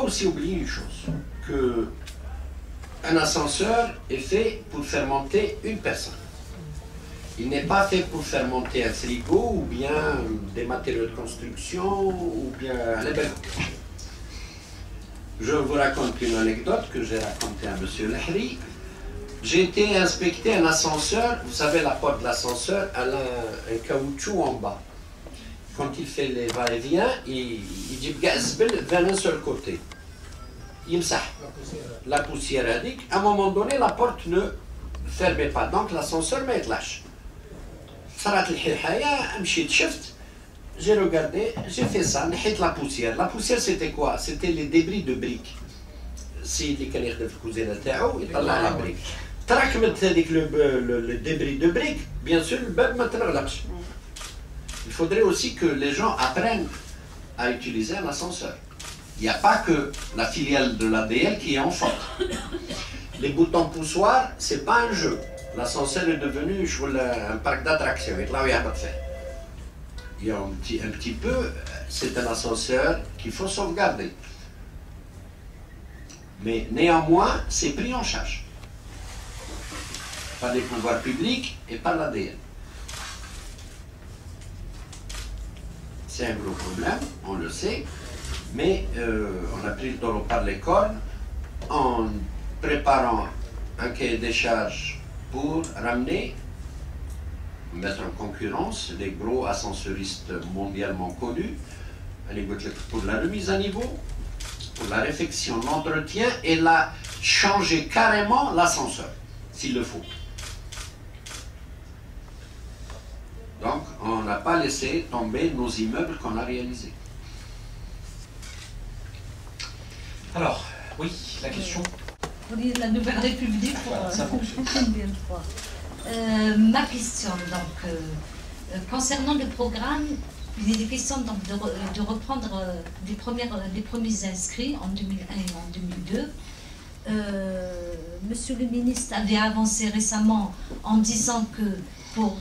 aussi oublier une chose, que un ascenseur est fait pour faire monter une personne. Il n'est pas fait pour faire monter un frigo ou bien des matériaux de construction ou bien les belles. Je vous raconte une anecdote que j'ai racontée à M. Lahri. J'ai été inspecter un ascenseur. Vous savez, la porte de l'ascenseur, elle a un caoutchouc en bas. Quand il fait les va-et-vient, il dit vers un seul côté. Il me la poussière indique. À un moment donné, la porte ne fermait pas. Donc l'ascenseur m'a été lâche. J'ai regardé, j'ai fait ça, la poussière. La poussière, c'était quoi? C'était les débris de briques. Si les canards de cousine تاعو يطلع la brique. تراكمت هذيك le débris de briques, bien sûr, le bab ما تنغلقش. Il faudrait aussi que les gens apprennent à utiliser un ascenseur. Il n'y a pas que la filiale de l'ADL qui est en faute. Les boutons poussoirs, ce n'est pas un jeu. L'ascenseur est devenu un parc d'attractions. Il y a un petit peu, c'est un ascenseur qu'il faut sauvegarder. Mais néanmoins, c'est pris en charge par les pouvoirs publics et par l'ADL. C'est un gros problème, on le sait, mais on a pris le taureau par les cornes en préparant un cahier des charges pour ramener, mettre en concurrence les gros ascensoristes mondialement connus, pour la remise à niveau, pour la réfection, l'entretien et changer carrément l'ascenseur, s'il le faut. Donc, on n'a pas laissé tomber nos immeubles qu'on a réalisés. Alors, oui, la question. La Nouvelle République, ça fonctionne. Ma question, donc, concernant le programme, il est question donc, de reprendre les premiers inscrits en 2001 et en 2002. Monsieur le ministre avait avancé récemment en disant que pour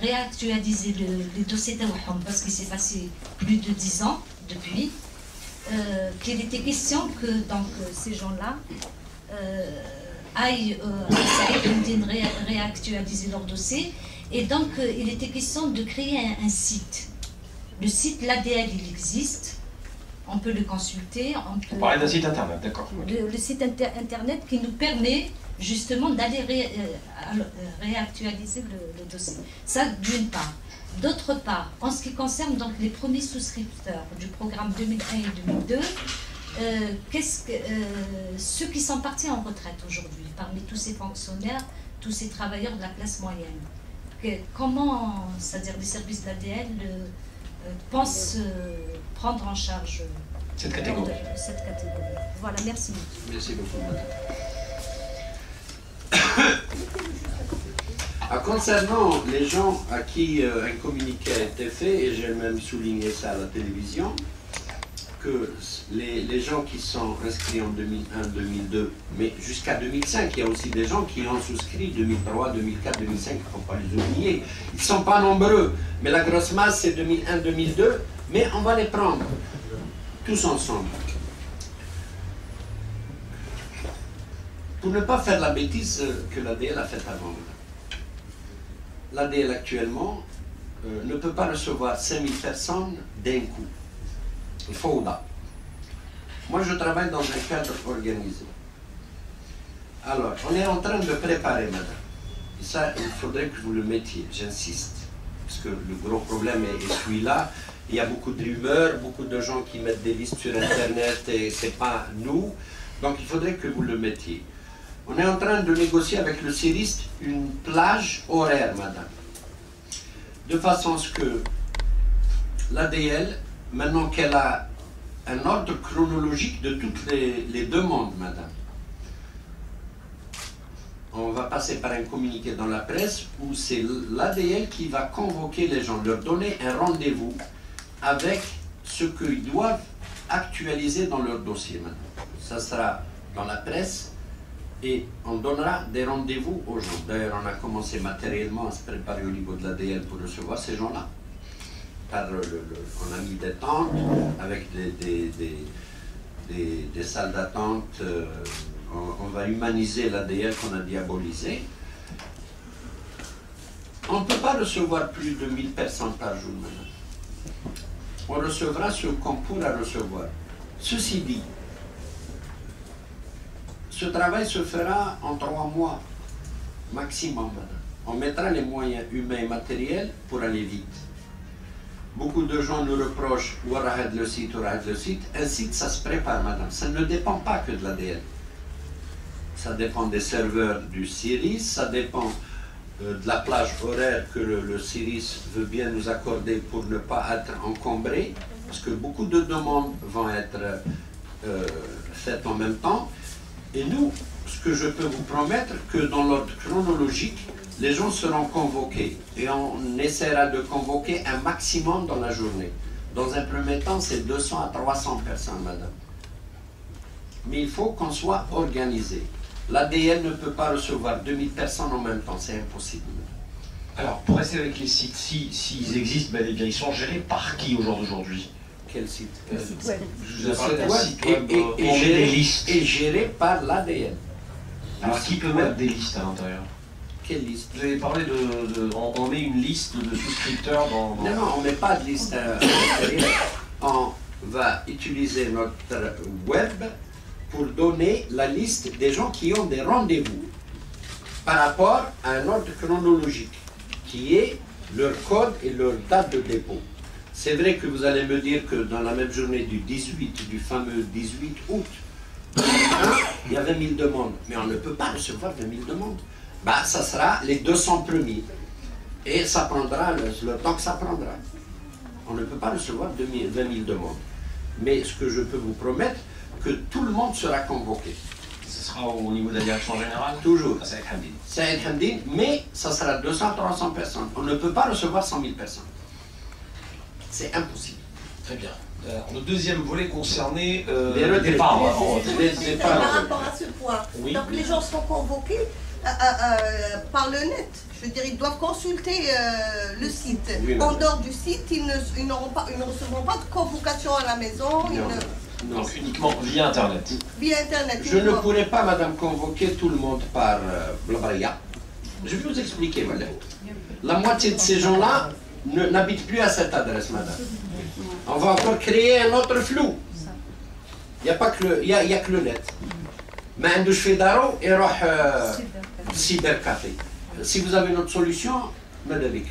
réactualiser les dossiers d'Awahom, parce qu'il s'est passé plus de 10 ans depuis, qu'il était question que donc, ces gens-là aillent réactualiser leur dossier. Et donc, il était question de créer un site. Le site l'ADL, il existe. On peut le consulter. On parlait d'un site internet, d'accord. Le site internet qui nous permet justement d'aller réactualiser le dossier. Ça, d'une part. D'autre part, en ce qui concerne donc les premiers souscripteurs du programme 2001 et 2002, ceux qui sont partis en retraite aujourd'hui, parmi tous ces fonctionnaires, tous ces travailleurs de la classe moyenne, comment, c'est-à-dire les services de l'ADL pensent prendre en charge cette catégorie. Voilà, merci. Merci beaucoup, madame. Concernant les gens à qui un communiqué a été fait, et j'ai même souligné ça à la télévision, que les gens qui sont inscrits en 2001, 2002, mais jusqu'à 2005, il y a aussi des gens qui ont souscrit 2003, 2004, 2005, il ne faut pas les oublier. Ils ne sont pas nombreux, mais la grosse masse c'est 2001, 2002, mais on va les prendre tous ensemble. Pour ne pas faire la bêtise que l'ADL a faite avant. L'ADL actuellement ne peut pas recevoir 5000 personnes d'un coup. Il faut là. Moi, je travaille dans un cadre organisé. Alors, on est en train de préparer, madame. Et ça, il faudrait que vous le mettiez, j'insiste. Parce que le gros problème est celui-là. Il y a beaucoup de rumeurs, beaucoup de gens qui mettent des listes sur Internet et ce n'est pas nous. Donc, il faudrait que vous le mettiez. On est en train de négocier avec le CIRIST une plage horaire, madame. De façon à ce que l'ADL, maintenant qu'elle a un ordre chronologique de toutes les demandes, madame, on va passer par un communiqué dans la presse où c'est l'ADL qui va convoquer les gens, leur donner un rendez-vous avec ce qu'ils doivent actualiser dans leur dossier, madame. Ça sera dans la presse. Et on donnera des rendez-vous aux gens. D'ailleurs, on a commencé matériellement à se préparer au niveau de l'ADL pour recevoir ces gens-là. On a mis des tentes avec des salles d'attente, on va humaniser l'ADL qu'on a diabolisé. On ne peut pas recevoir plus de 1000 personnes par jour maintenant. On recevra ce qu'on pourra recevoir. Ceci dit, ce travail se fera en 3 mois maximum, madame. On mettra les moyens humains et matériels pour aller vite. Beaucoup de gens nous reprochent « Warahad le site, Warahad le site ». Un site, ça se prépare, madame. Ça ne dépend pas que de l'ADL. Ça dépend des serveurs du CIRIS, ça dépend de la plage horaire que le CIRIS veut bien nous accorder pour ne pas être encombré, parce que beaucoup de demandes vont être faites en même temps. Et nous, ce que je peux vous promettre, que dans l'ordre chronologique, les gens seront convoqués et on essaiera de convoquer un maximum dans la journée. Dans un premier temps, c'est 200 à 300 personnes, madame. Mais il faut qu'on soit organisé. L'ADL ne peut pas recevoir 2000 personnes en même temps, c'est impossible. Alors, pour rester avec les sites, s'ils existent, bel et bien, ils sont gérés par qui au jour d'aujourd'hui? Quel site? Je vous Le ai parlé d'un site site web web où on met des listes. est géré par l'ADL. Alors, qui peut mettre des listes à l'intérieur? Quelle liste? Vous avez parlé on met une liste de souscripteurs dans... Non, non, on ne met pas de liste à l'intérieur. On va utiliser notre web pour donner la liste des gens qui ont des rendez-vous par rapport à un ordre chronologique qui est leur code et leur date de dépôt. C'est vrai que vous allez me dire que dans la même journée du 18, du fameux 18 août, il y a 20 000 demandes, mais on ne peut pas recevoir 20 000 demandes. Bah, ça sera les 200 premiers. Et ça prendra le temps que ça prendra. On ne peut pas recevoir 20 000 demandes. Mais ce que je peux vous promettre, que tout le monde sera convoqué. Ce sera au niveau de la direction générale? Toujours. C'est avec Hamdine. C'est avec Hamdine, mais ça sera 200-300 personnes. On ne peut pas recevoir 100 000 personnes. C'est impossible. Très bien. Le deuxième volet concernait les départ. Par rapport à ce point. Oui. Donc les gens sont convoqués par le net. Je veux dire, ils doivent consulter le site. Oui, en dehors du site, ils ne recevront pas de convocation à la maison. Non. Donc uniquement via Internet. Via Internet. Je ne pourrais pas, madame, convoquer tout le monde par Blabria. Je vais vous expliquer, madame. La moitié de ces gens-là n'habitent plus à cette adresse, madame. On va encore créer un autre flou. Il n'y a pas que le net. Mais un douche fait d'aro et cybercafé. Si vous avez une autre solution, Madalik.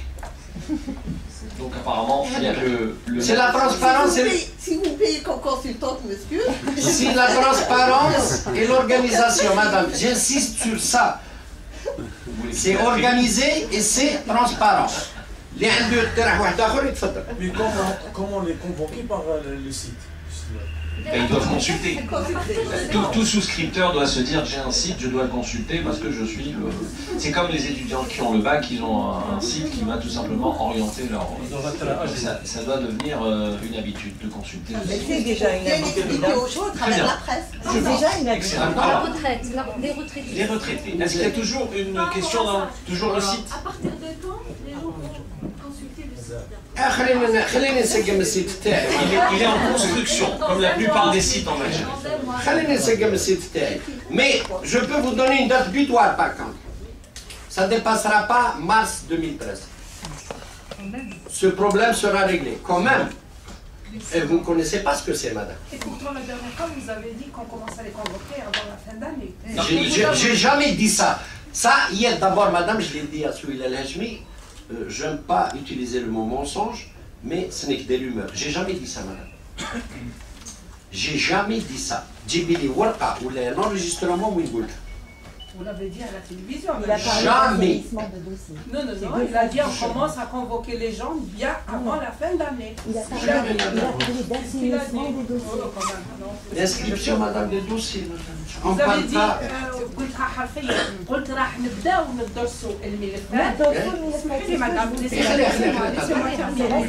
Donc apparemment, il n'y a que le... C'est la transparence. Si vous payez comme consultante, monsieur. C'est la transparence et l'organisation, madame. J'insiste sur ça. C'est organisé et c'est transparent. Mais comment les convoquer par le site? Et ils doivent consulter. Tout souscripteur doit se dire j'ai un site, je dois le consulter parce que je suis le... C'est comme les étudiants qui ont le bac, ils ont un site qui va tout simplement orienter leur... Ça doit devenir une habitude de consulter le site. C'est déjà une habitude aux gens à travers la presse. C'est déjà une habitude. La retraite, les retraités. Les retraités. Est-ce qu'il y a toujours une question dans toujours le site? À partir de quand les gens vont consulter le site? Il est en construction, comme la plupart des sites en Algérie. Mais je peux vous donner une date butoir par contre. Ça ne dépassera pas mars 2013. Ce problème sera réglé. Quand même. Et vous ne connaissez pas ce que c'est, madame. Et pourtant, la dernière fois, vous avez dit qu'on commence à les convoquer avant la fin d'année. J'ai jamais dit ça. Ça, hier, d'abord, madame, je l'ai dit à Souil El-Hajmi, je n'aime pas utiliser le mot mensonge, mais ce n'est que des rumeurs. J'ai jamais dit ça, madame. J'ai jamais dit ça. Djibili Warqa, ou un enregistrement, oui, vous. Vous l'avez dit à la télévision. Jamais. Non, il a dit on commence à convoquer les gens bien avant la fin d'année. Il a parlé d'assainissement des dossiers. L'inscription, madame, des dossiers, madame. On Vous avez parle dit, pas. قلت راح حرفيا قلت راح نبداو ندرسوا الملفات. اسمحي لي مدام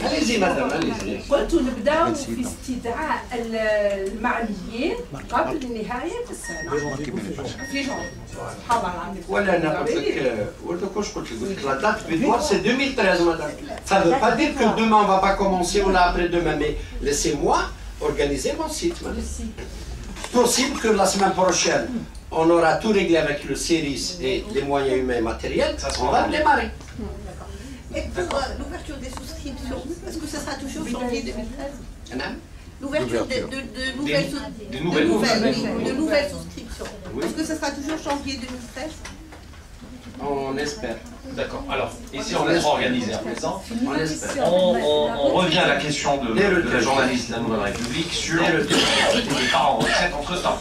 Allez-y, madame, allez-y. قلت نبداو في استدعاء المعنيين قبل نهاية السنة. في جون. Voilà, la date butoir, c'est 2013, madame. Ça ne veut pas dire que demain on ne va pas commencer ou là après-demain, mais laissez-moi organiser mon site, madame. possible que la semaine prochaine, on aura tout réglé avec le CERIS et les moyens humains et matériels, on va démarrer. Et pour l'ouverture des souscriptions, est-ce que ça sera toujours janvier 2013? L'ouverture de nouvelles souscriptions. Oui. Est-ce que ça sera toujours janvier 2013? On espère. D'accord. Alors, ici on est organisé à présent. On espère. On revient à la question de la journaliste de la Nouvelle République sur le départ en retraite entre-temps.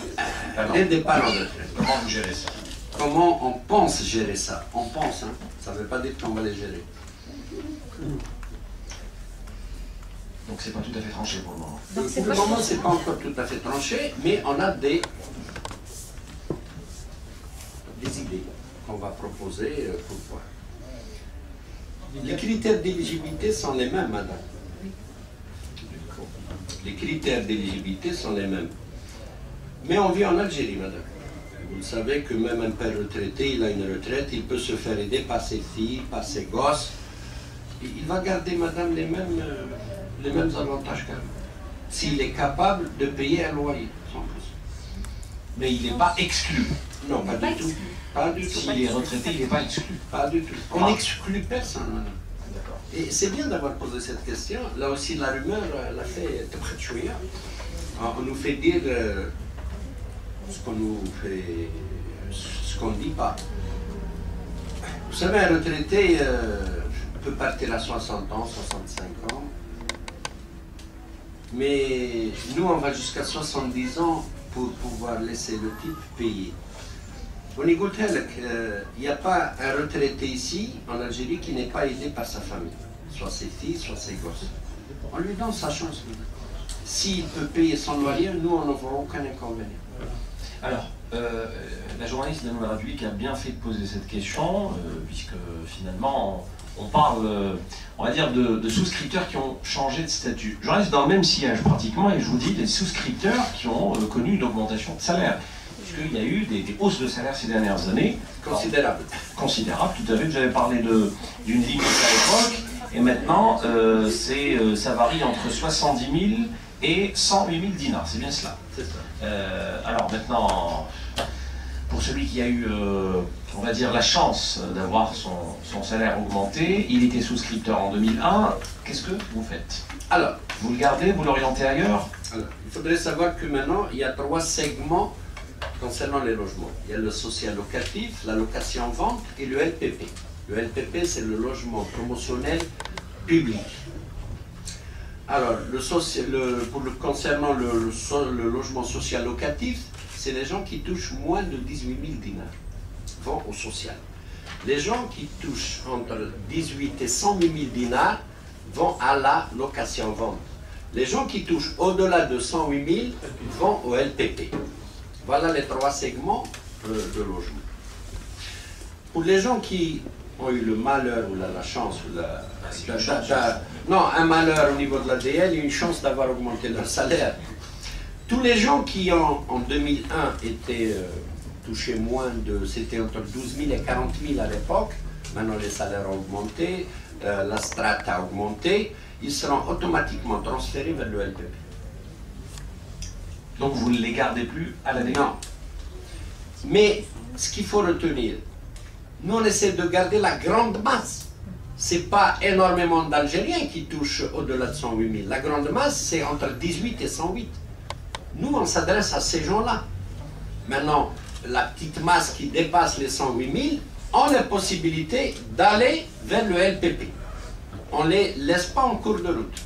Les départs en retraite. Comment vous gérez ça? Comment on pense gérer ça? On pense, hein. Ça ne veut pas dire qu'on va les gérer. Donc c'est pas tout à fait tranché pour le moment. Pour le moment, c'est pas encore tout à fait tranché, mais on a des idées qu'on va proposer pour voir. Les critères d'éligibilité sont les mêmes, madame. Les critères d'éligibilité sont les mêmes. Mais on vit en Algérie, madame. Vous savez que même un père retraité, il a une retraite, il peut se faire aider par ses filles, par ses gosses. Il va garder, madame, les mêmes avantages qu'elle. S'il est capable de payer un loyer, sans plus. Mais il n'est pas exclu. Non, pas du tout. Pas du tout. S'il est retraité, il n'est pas exclu. Pas du tout. On n'exclut personne, madame. D'accord. Et c'est bien d'avoir posé cette question. Là aussi, la rumeur, elle a fait chouïa. On nous fait dire ce qu'on nous fait, ce qu'on ne dit pas. Vous savez, un retraité peut partir à 60 ans, 65 ans. Mais nous, on va jusqu'à 70 ans pour pouvoir laisser le type payer. On écoute, il n'y a pas un retraité ici, en Algérie, qui n'est pas aidé par sa famille, soit ses filles, soit ses gosses. On lui donne sa chance. S'il peut payer son loyer, nous, on n'aura aucun inconvénient. Alors, la journaliste de la Nouvelle République a bien fait de poser cette question, puisque finalement, on parle, on va dire, de souscripteurs qui ont changé de statut. Je reste dans le même sillage pratiquement, et je vous dis des souscripteurs qui ont connu une augmentation de salaire. Puisqu'il y a eu des hausses de salaire ces dernières années. Considérable. Considérable, tout à fait. Vous avez parlé d'une limite à l'époque, et maintenant, ça varie entre 70 000 et 108 000 dinars. C'est bien cela. C'est ça. Alors maintenant, pour celui qui a eu, on va dire, la chance d'avoir son salaire augmenté, il était souscripteur en 2001, qu'est-ce que vous faites? Alors, vous le gardez, vous l'orientez ailleurs? Alors, il faudrait savoir que maintenant, il y a 3 segments concernant les logements. Il y a le social locatif, la location-vente et le LPP. Le LPP, c'est le logement promotionnel public. Alors, concernant le logement social locatif, c'est les gens qui touchent moins de 18 000 dinars, vont au social. Les gens qui touchent entre 18 et 108 000 dinars vont à la location-vente. Les gens qui touchent au-delà de 108 000 vont au LPP. Voilà les 3 segments de logement. Pour les gens qui ont eu le malheur ou la chance, non, un malheur au niveau de l'ADL et une chance d'avoir augmenté leur salaire. Tous les gens qui en 2001 étaient touchés moins de, c'était entre 12 000 et 40 000 à l'époque, maintenant les salaires ont augmenté, la strate a augmenté, ils seront automatiquement transférés vers le LPP. Donc vous ne les gardez plus à la déclaration? Non. Mais ce qu'il faut retenir, nous on essaie de garder la grande masse. Ce n'est pas énormément d'Algériens qui touchent au-delà de 108 000. La grande masse, c'est entre 18 et 108. Nous, on s'adresse à ces gens-là. Maintenant, la petite masse qui dépasse les 108 000 ont la possibilité d'aller vers le LPP. On ne les laisse pas en cours de route.